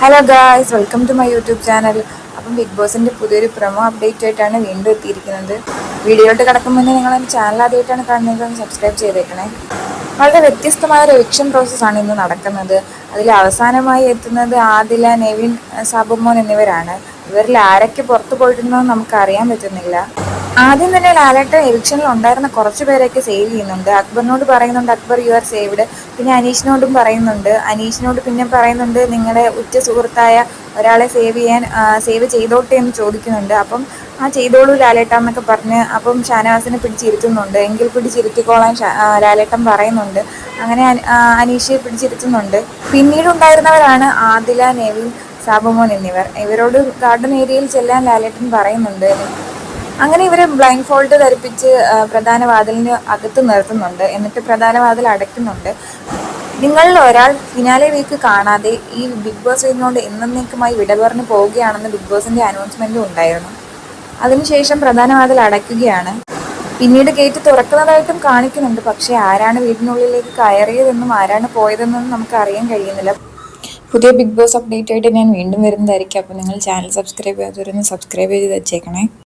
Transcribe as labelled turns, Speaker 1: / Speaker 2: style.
Speaker 1: Hello guys, welcome to my YouTube channel. അപ്പം big ബോസിൻ്റെ പുതിയൊരു പ്രൊമോ അപ്ഡേറ്റ് ആയിട്ടാണ് വീണ്ടും എത്തിയിരിക്കുന്നത്. വീഡിയോയിട്ട് കിടക്കും മുന്നേ നിങ്ങൾ എൻ്റെ ചാനൽ ആദ്യമായിട്ടാണ് കാണുന്നതെന്ന് സബ്സ്ക്രൈബ് ചെയ്തേക്കണേ. വളരെ വ്യത്യസ്തമായ ഒരു എവിക്ഷൻ പ്രോസസ്സാണ് ഇന്ന് നടക്കുന്നത്. അതിൽ അവസാനമായി എത്തുന്നത് ആദില, നെവിൻ, സാബുമോൻ എന്നിവരാണ്. ഇവരിൽ ആരൊക്കെ പുറത്തു പോയിട്ടുണ്ടോ എന്ന് നമുക്ക് അറിയാൻ പറ്റുന്നില്ല. ആദ്യം തന്നെ ലാലേട്ടൻ എവിക്ഷനിൽ ഉണ്ടായിരുന്ന കുറച്ച് പേരെയൊക്കെ സേവ് ചെയ്യുന്നുണ്ട്. അക്ബറിനോട് പറയുന്നുണ്ട്, അക്ബർ യു ആർ സേവ്ഡ്. പിന്നെ അനീഷിനോടും പറയുന്നുണ്ട്. അനീഷിനോട് പിന്നെ പറയുന്നുണ്ട്, നിങ്ങളുടെ ഉറ്റ സുഹൃത്തായ ഒരാളെ സേവ് ചെയ്തോട്ടെ എന്ന് ചോദിക്കുന്നുണ്ട്. അപ്പം ചെയ്തോളൂ ലാലേട്ടൻ എന്നൊക്കെ പറഞ്ഞ് അപ്പം ഷാനവാസിനെ പിടിച്ചിരുത്തുന്നുണ്ട്. എങ്കിൽ പിടിച്ചിരുത്തിക്കോളാൻ ലാലേട്ടൻ പറയുന്നുണ്ട്. അങ്ങനെ അനീഷ് പിടിച്ചിരുത്തുന്നുണ്ട്. പിന്നീടുണ്ടായിരുന്നവരാണ് ആദില, നെവിൻ, സാബുമോൻ എന്നിവർ. ഇവരോട് ഗാർഡൻ ഏരിയയിൽ ചെല്ലാൻ ലാലേട്ടൻ പറയുന്നുണ്ട്. അങ്ങനെ ഇവരെ ബ്ലൈൻഡ് ഫോൾഡ് ധരിപ്പിച്ച് പ്രധാന വാതിലിന് അകത്ത് നിർത്തുന്നുണ്ട്. എന്നിട്ട് പ്രധാന വാതിൽ അടയ്ക്കുന്നുണ്ട്. നിങ്ങളിൽ ഒരാൾ ഫിനാലെ വീക്ക് കാണാതെ ഈ ബിഗ് ബോസ് വീക്കിനോട് എന്നേക്കുമായി വിട പറഞ്ഞു പോവുകയാണെന്ന് ബിഗ് ബോസിൻ്റെ അനൗൺസ്മെൻറ്റും ഉണ്ടായിരുന്നു. അതിനുശേഷം പ്രധാന വാതിൽ അടയ്ക്കുകയാണ്. പിന്നീട് ഗേറ്റ് തുറക്കുന്നതായിട്ടും കാണിക്കുന്നുണ്ട്. പക്ഷേ ആരാണ് വീടിനുള്ളിലേക്ക് കയറിയതെന്നും ആരാണ് പോയതെന്നും നമുക്ക് അറിയാൻ കഴിയുന്നില്ല. പുതിയ ബിഗ് ബോസ് അപ്ഡേറ്റ് ആയിട്ട് ഞാൻ വീണ്ടും വരുന്നതായിരിക്കും. അപ്പോൾ നിങ്ങൾ ചാനൽ സബ്സ്ക്രൈബ് ചെയ്യാത്തവരൊന്ന് സബ്സ്ക്രൈബ് ചെയ്ത് വെച്ചേക്കണേ.